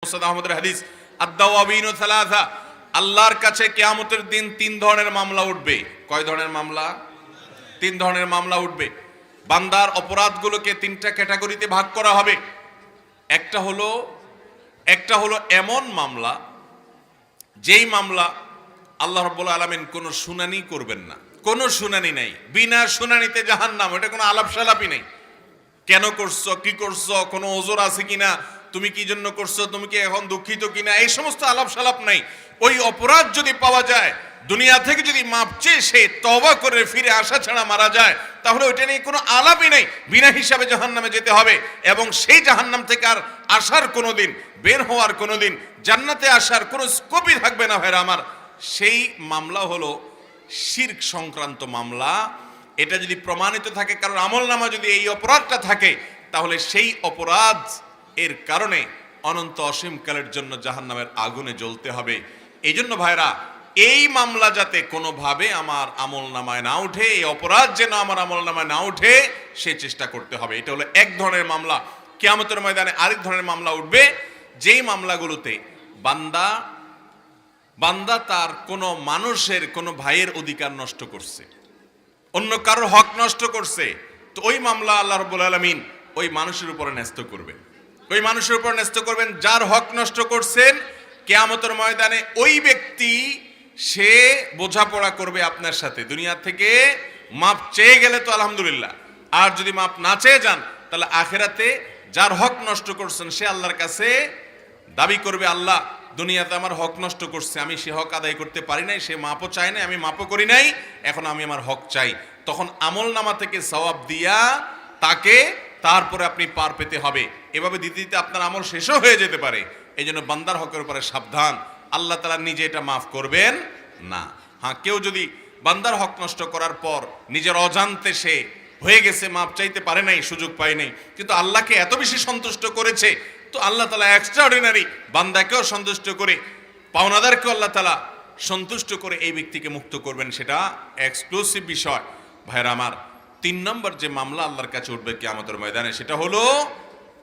আহমদের হাদিস আদ-দাওয়াবিনু সালাসা, আল্লাহর কাছে কিয়ামতের দিন তিন ধরনের মামলা উঠবে। কয় ধরনের মামলা? তিন ধরনের মামলা উঠবে। বান্দার অপরাধগুলোকে তিনটা ক্যাটাগরিতে ভাগ করা হবে। একটা হলো এমন মামলা, যেই মামলা আল্লাহ রাব্বুল আলামিন কোনো শুনানি করবেন না, কোনো শুনানি নাই, বিনা শুনানিতে জাহান্নাম। এটা কোনো আলাপ সালাপই নেই। কেন করছো, কি করছো, কোনো ওজোর আছে কিনা, তুমি কি জন্য করছো, তুমি কি এখন দুঃখিত কিনা, এই সমস্ত আলাপ সালাপ নাই। ওই অপরাধ যদি পাওয়া যায়, দুনিয়া থেকে যদি মাপ চেয়ে সে তওবা করে ফিরে আসা ছাড়া মারা যায়, তাহলে ওইটা নিয়ে কোনো আলাপই নেই। বিনা হিসাবে জাহান্নামে যেতে হবে, এবং সেই জাহান্নাম থেকে আর আসার কোনো দিন, বের হওয়ার কোনো দিন, জান্নাতে আসার কোনো স্কোপই থাকবে না। ভাইরা আমার, সেই মামলা হলো শিরক সংক্রান্ত মামলা। এটা যদি প্রমাণিত থাকে, কারণ আমলনামা যদি এই অপরাধটা থাকে, তাহলে সেই অপরাধ এর কারণে অনন্ত অসীমকালের জন্য জাহান্নামের আগুনে জ্বলতে হবে। এই জন্য ভাইরা, এই মামলা যাতে কোনোভাবে আমার আমলনামায় না উঠে, এই অপরাধ যেন আমার আমলনামায় না উঠে, সে চেষ্টা করতে হবে। এটা হলো এক ধরনের মামলা। কিয়ামতের ময়দানে আরেক ধরনের মামলা উঠবে, যেই মামলাগুলোতে বান্দা তার কোনো মানুষের, কোনো ভাইয়ের অধিকার নষ্ট করছে, অন্য কারোর হক নষ্ট করছে, তো ওই মামলা আল্লাহ রাব্বুল আলামিন ওই মানুষের উপরে ন্যস্ত করবেন। ওই মানুষের উপর ন্যস্ত করবেন যার হক নষ্ট করছেন। কিয়ামতের ময়দানে ওই ব্যক্তি সে বোঝাপড়া করবে আপনার সাথে। দুনিয়া থেকে মাপ চেয়ে গেলে তো আলহামদুলিল্লাহ, আর যদি মাপ না চেয়ে যান, তাহলে আখেরাতে যার হক নষ্ট করছেন সে আল্লাহর কাছে দাবি করবে, আল্লাহ দুনিয়াতে আমার হক নষ্ট করছে, আমি সে হক আদায় করতে পারি নাই, সে মাপও চায় নাই, আমি মাপও করি নাই, এখন আমি আমার হক চাই। তখন আমলনামা থেকে সওয়াব দিয়া তাকে তারপরে আপনি পার পেতে হবে। এভাবে দিতে দিতে আপনার আমল শেষও হয়ে যেতে পারে। এই জন্য বান্দার হকের উপরে সাবধান, আল্লাহ তাআলা নিজে এটা মাফ করবেন না। হ্যাঁ, কেউ যদি বান্দার হক নষ্ট করার পর নিজের অজান্তে সে হয়ে গেছে, মাপ চাইতে পারে নাই, সুযোগ পায় নাই, কিন্তু আল্লাহকে এত বেশি সন্তুষ্ট করেছে, তো আল্লাহ তাআলা এক্সট্রাঅর্ডিনারি বান্দাকেও সন্তুষ্ট করে, পাওনাদারকেও আল্লাহ তাআলা সন্তুষ্ট করে এই ব্যক্তিকে মুক্ত করবেন, সেটা এক্সক্লুসিভ বিষয়। ভাইরা আমার, তিন নম্বর যে মামলা আল্লাহর কাছে উঠবে কিয়ামতের ময়দানে, সেটা হলো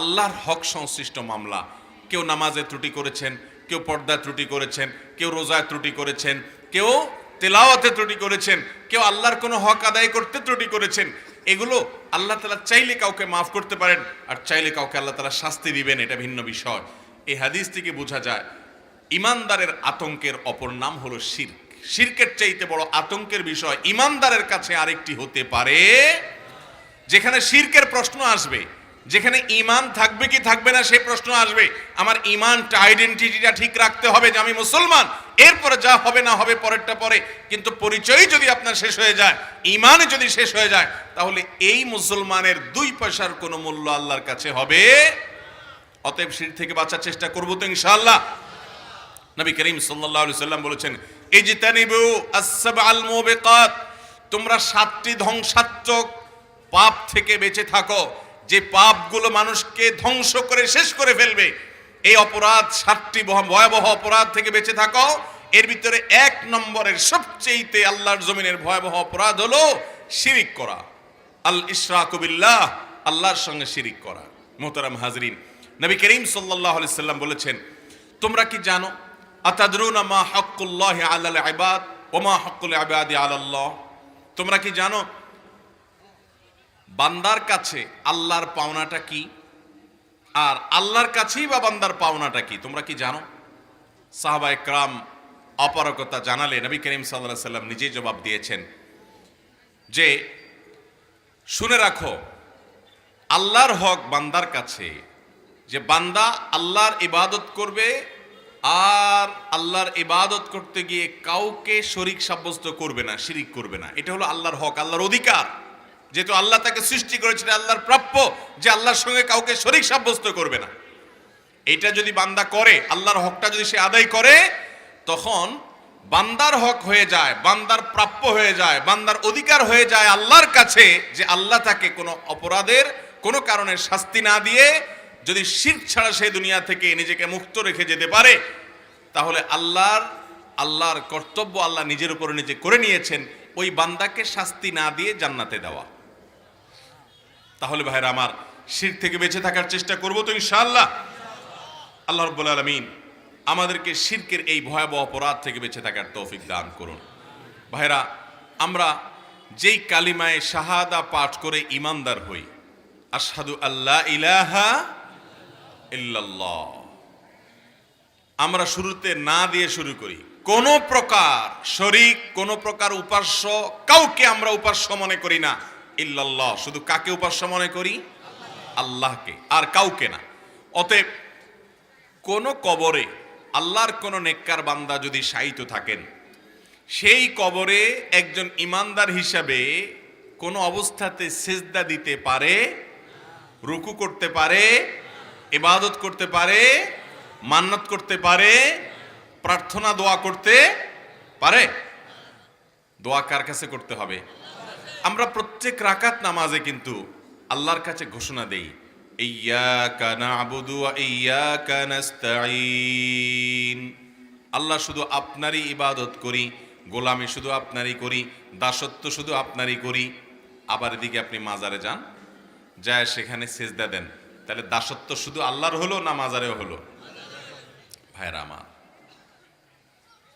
আল্লাহর হক সংশ্লিষ্ট মামলা। কেউ নামাজে ত্রুটি করেছেন, কেউ পর্দায় ত্রুটি করেছেন, কেউ রোজায় ত্রুটি করেছেন, কেউ তেলাওয়াতে ত্রুটি করেছেন, কেউ আল্লাহর কোনো হক আদায় করতে ত্রুটি করেছেন। এগুলো আল্লাহ তাআলা চাইলে কাউকে মাফ করতে পারেন, আর চাইলে কাউকে আল্লাহ তাআলা শাস্তি দিবেন, এটা ভিন্ন বিষয়। এই হাদিস থেকে বোঝা যায় ইমানদারের আতঙ্কের অপর নাম হলো শিরক। শিরকের চাইতে বড় আতঙ্কের বিষয় ইমানদারের কাছে আরেকটি হতে পারে, যেখানে শিরকের প্রশ্ন আসবে, যেখানে ঈমান থাকবে কি থাকবে না সেই প্রশ্ন আসবে। আমার ঈমানটা, আইডেন্টিটিটা ঠিক রাখতে হবে যে আমি মুসলমান, এরপরে যা হবে না হবে পরেরটা পরে। কিন্তু পরিচয় যদি আপনার শেষ হয়ে যায়, ঈমান যদি শেষ হয়ে যায়, তাহলে এই মুসলমানের দুই পয়সার কোনো মূল্য আল্লাহর কাছে হবে। অতএব শিরক থেকে বাঁচার চেষ্টা করব তো ইনশাআল্লাহ। নবী করিম সাল্লাল্লাহু আলাইহি সাল্লাম বলেছেন, ইজতানিবু আস-সাবআল মুবিকাত, তোমরা সাতটি ধ্বংসাত্মক পাপ থেকে বেঁচে থাকো, যে পাপগুলো মানুষকে ধ্বংস করে শেষ করে ফেলবে। এই অপরাধ, সাতটি ভয়াবহ অপরাধ থেকে বেঁচে থাকো। এর ভিতরে এক নম্বরের সবচেয়ে আল্লাহর জমিনের ভয়াবহ অপরাধ হলো শিরিক করা, আল ইশরাকু বিল্লাহ, আল্লাহর সঙ্গে শিরিক করা। মুহতারাম হাজরিন, নবী করিম সাল্লাল্লাহু আলাইহি সাল্লাম বলেছেন, তোমরা কি জানো, আতাদরুনা মা হাক্কুল্লাহি আলাল ইবাদ ওয়া মা হাক্কুল ইবাদি আলাল্লাহ, তোমরা কি জানো বান্দার কাছে আল্লাহর পাওনাটা কি, আর আল্লাহর কাছেই বা বান্দার পাওনাটা কি? তোমরা কি জানো? সাহাবায়ে কেরাম অপারগতা জানালে নবী করিম সাল্লাল্লাহু আলাইহি সাল্লাম নিজেই জবাব দিয়েছেন যে, শুনে রাখো, আল্লাহর হক বান্দার কাছে, যে বান্দা আল্লাহর ইবাদত করবে, আর আল্লাহর ইবাদত করতে গিয়ে কাউকে শরীক সাব্যস্ত করবে না, শিরিক করবে না। এটা হলো আল্লাহর হক, আল্লাহর অধিকার। যেহেতু আল্লাহ তাকে সৃষ্টি করেছেন, আল্লাহর প্রাপ্য যে আল্লাহর সঙ্গে কাউকে শরীক সাব্যস্ত করবে না। এটা যদি বান্দা করে, আল্লাহর হকটা যদি সে আদায় করে, তখন বান্দার হক হয়ে যায়, বান্দার প্রাপ্য হয়ে যায়, বান্দার অধিকার হয়ে যায় আল্লাহর কাছে, যে আল্লাহ তাকে কোনো অপরাধের কোনো কারণে শাস্তি না দিয়ে যদি শিরক ছাড়া সে দুনিয়া থেকে নিজেকে মুক্ত রেখে যেতে পারে, তাহলে আল্লাহর কর্তব্য আল্লাহ নিজের উপরে নিজে করে নিয়েছেন, ওই বান্দাকে শাস্তি না দিয়ে জান্নাতে দেওয়া। তাহলে ভাইরা আমার, শিরক থেকে বেঁচে থাকার চেষ্টা করব তো ইনশাআল্লাহ। আল্লাহ রাব্বুল আলামিন আমাদেরকে শিরকের এই ভয়াবহ অপরাধ থেকে বেঁচে থাকার তৌফিক দান করুন। ভাইরা, আমরা যেই কালিমায়ে শাহাদা পাঠ করে ঈমানদার হই, আশহাদু আল্লা ইলাহা ইল্লাল্লাহ, আমরা শুরুতে না দিয়ে শুরু করি। কোন প্রকার শরীক, কোন প্রকার উপাস্য কাউকে আমরা উপাস্য মনে করি না, ইল্লাল্লাহ। শুধু কাকে উপাস্য মনে করি? আল্লাহকে, আর কাউকে না। অতএব কোন কবরে আল্লাহর কোন নেককার বান্দা যদি শায়িত থাকেন, সেই কবরে একজন ঈমানদার হিসাবে কোন অবস্থাতে সিজদা দিতে পারে, রুকু করতে পারে, ইবাদত করতে পারে, মান্নত করতে পারে, প্রার্থনা দোয়া করতে পারে? দোয়া কার কাছে করতে হবে? আমরা প্রত্যেক রাকাত নামাজে কিন্তু আল্লাহর কাছে ঘোষণা দেই, ইয়্যাকা না'বুদু ওয়া ইয়্যাকা নাস্তাঈন। আল্লাহ, শুধু আপনারই ইবাদত করি, গোলামি শুধু আপনারই করি, দাসত্ব শুধু আপনারই করি। আবার এদিকে আপনি মাজারে যান, যায় সেখানে সিজদা দেন, তাহলে দাসত্ব শুধু আল্লাহর হলো না মাজারেও হলো? ভাইরা আমার,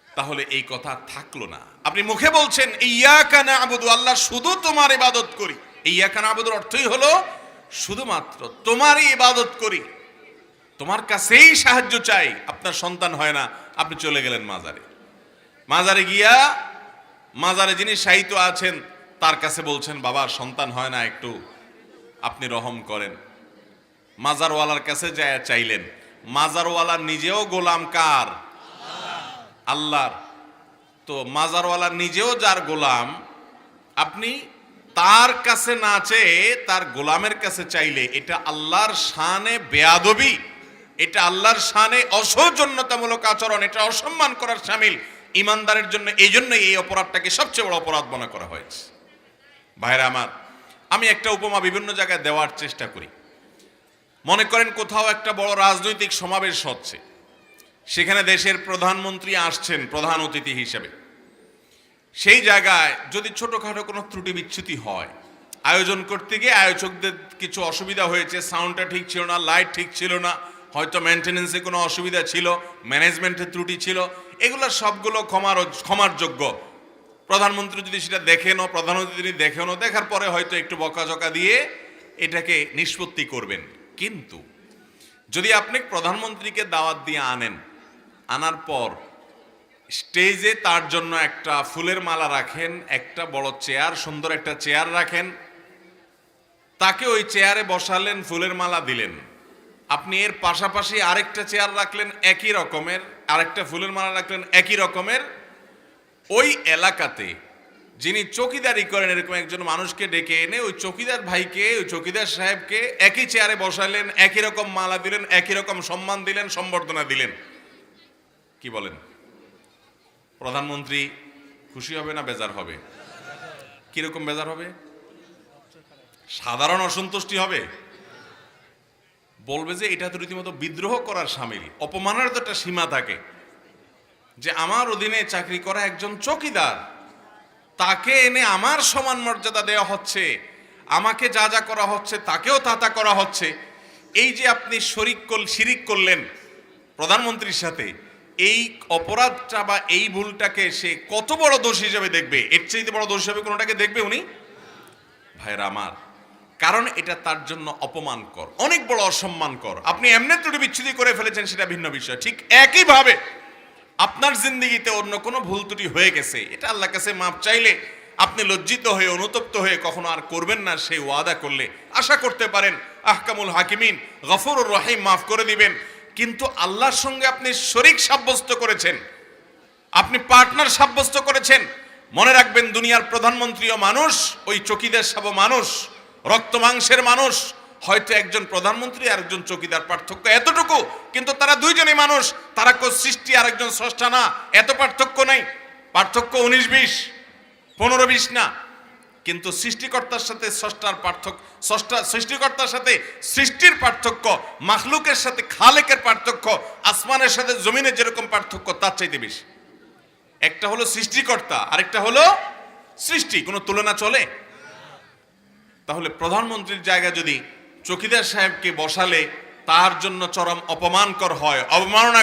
তাহলে এই কথা থাকলো না। আপনি মুখে বলছেন ইয়্যাকা না'বুদু, আল্লাহ শুধু তোমার ইবাদত করি। ইয়্যাকা না'বুদুর অর্থই হলো শুধুমাত্র তোমারই ইবাদত করি, তোমার কাছেই সাহায্য চাই। আপনার সন্তান হয় না, আপনি চলে গেলেন মাজারে। মাজারে গিয়া মাজারে যিনি শায়িত আছেন তার কাছে বলছেন, বাবার সন্তান হয় না, একটু আপনি রহম করেন। মাজারওয়ালার কাছে যায় চাইলেন। মাজারওয়ালা নিজেও গোলাম কার? আল্লাহর। তো মাজারওয়ালা নিজেও যার গোলাম, আপনি তার কাছে না চেয়ে তার গোলামের কাছে চাইলে এটা আল্লাহর শানে বেয়াদবি, এটা আল্লাহর শানে অসৌজন্যতামূলক আচরণ, এটা অসম্মান করার শামিল ঈমানদারের জন্য। এই জন্যই এই অপরাধটাকে সবচেয়ে বড় অপরাধ মনে করা হয়েছে। ভাইরা আমার, আমি একটা উপমা বিভিন্ন জায়গায় দেওয়ার চেষ্টা করি। মনে করেন কোথাও একটা বড় রাজনৈতিক সমাবেশ হচ্ছে, সেখানে দেশের প্রধানমন্ত্রী আসছেন প্রধান অতিথি হিসেবে। সেই জায়গায় যদি ছোটখাটো কোনো ত্রুটি বিচ্যুতি হয়, আয়োজন করতে গিয়ে আয়োজকদের কিছু অসুবিধা হয়েছে, সাউন্ডটা ঠিক ছিল না, লাইট ঠিক ছিল না, হয়তো মেনটেনেন্সে কোনো অসুবিধা ছিল, ম্যানেজমেন্টের ত্রুটি ছিল, এগুলো সবগুলো ক্ষমার যোগ্য। প্রধানমন্ত্রী যদি সেটা দেখেনও, প্রধান অতিথি দেখেনও, দেখার পরে হয়তো একটু বকাঝকা দিয়ে এটাকে নিষ্পত্তি করবেন। কিন্তু যদি আপনি প্রধানমন্ত্রীকে দাওয়াত দিয়ে আনেন, আনার পর স্টেজে তার জন্য একটা ফুলের মালা রাখেন, একটা বড় চেয়ার, সুন্দর একটা চেয়ার রাখেন, তাকে ওই চেয়ারে বসালেন, ফুলের মালা দিলেন, আপনি এর পাশাপাশি আরেকটা চেয়ার রাখলেন একই রকমের, আরেকটা ফুলের মালা রাখলেন একই রকমের, ওই এলাকাতে যিনি চৌকিদারি করেন এরকম একজন মানুষকে ডেকে এনে ওই চৌকিদার ভাইকে, ওই চৌকিদার সাহেবকে একই চেয়ারে বসালেন, একই রকম মালা দিলেন, একই রকম সম্মান দিলেন, সম্বর্ধনা দিলেন। কি বলেন? প্রধানমন্ত্রী খুশি হবে না বেজার হবে? কিরকম বেজার হবে? সাধারণ অসন্তুষ্টি হবে, বলবে যে এটা তো রীতিমতো বিদ্রোহ করার শামিল, অপমানের তো একটা সীমা থাকে। যে আমার অধীনে চাকরি করা একজন চৌকিদার, তাকে এনে আমার সমান মর্যাদা দেওয়া হচ্ছে, আমাকে যা যা করা হচ্ছে তাকেও তা করা হচ্ছে। এই যে আপনি শিরিক করলেন প্রধানমন্ত্রীর সাথে, এই অপরাধটা বা এই ভুলটাকে সে কত বড় দোষ হিসেবে দেখবে? এর চেয়ে বড় দোষ হিসেবে কোনোটাকে দেখবে উনি? ভাইরা আমার, কারণ এটা তার জন্য অপমানকর, অনেক বড় অসম্মানকর। আপনি এমনি ত্রুটি বিচ্ছুতি করে ফেলেছেন, সেটা ভিন্ন বিষয়। ঠিক একইভাবে আপনার জিন্দেগিতে অন্য কোনো ভুল ত্রুটি হয়ে গেছে, এটা আল্লাহর কাছে মাপ চাইলে আপনি লজ্জিত হয়ে, অনুতপ্ত হয়ে কখনো আর করবেন না সেই ওয়াদা করলে আশা করতে পারেন আহকামুল হাকিমিন গফুরুর রহিম মাফ করে দিবেন। কিন্তু আল্লাহর সঙ্গে আপনি শরীক সাব্যস্ত করেছেন, আপনি পার্টনার সাব্যস্ত করেছেন। মনে রাখবেন, দুনিয়ার প্রধানমন্ত্রীও মানুষ, ওই চৌকিদার সাহেব মানুষ, রক্ত মাংসের মানুষ। হয়তো একজন প্রধানমন্ত্রী আর একজন চৌকিদার, পার্থক্য এতটুকু, কিন্তু তারা দুইজনই মানুষ। তারা কেউ সৃষ্টি আর একজন স্রষ্টা না, এত পার্থক্য নেই। পার্থক্য 19-20, 15-20 না। কিন্তু সৃষ্টিকর্তার সাথে স্রষ্টার পার্থক্য, সৃষ্টিকর্তার সাথে সৃষ্টির পার্থক্য, মাখলুকের সাথে খালেকের পার্থক্য, আসমানের সাথে জমিনের যেরকম পার্থক্য তার চাইতে বেশি। একটা হলো সৃষ্টিকর্তা, আরেকটা হলো সৃষ্টি, কোনো তুলনা চলে? তাহলে প্রধানমন্ত্রীর জায়গা যদি চৌকিদার সাহেবকে বসালে তার জন্য চরম অপমানকর হয়, অবমাননা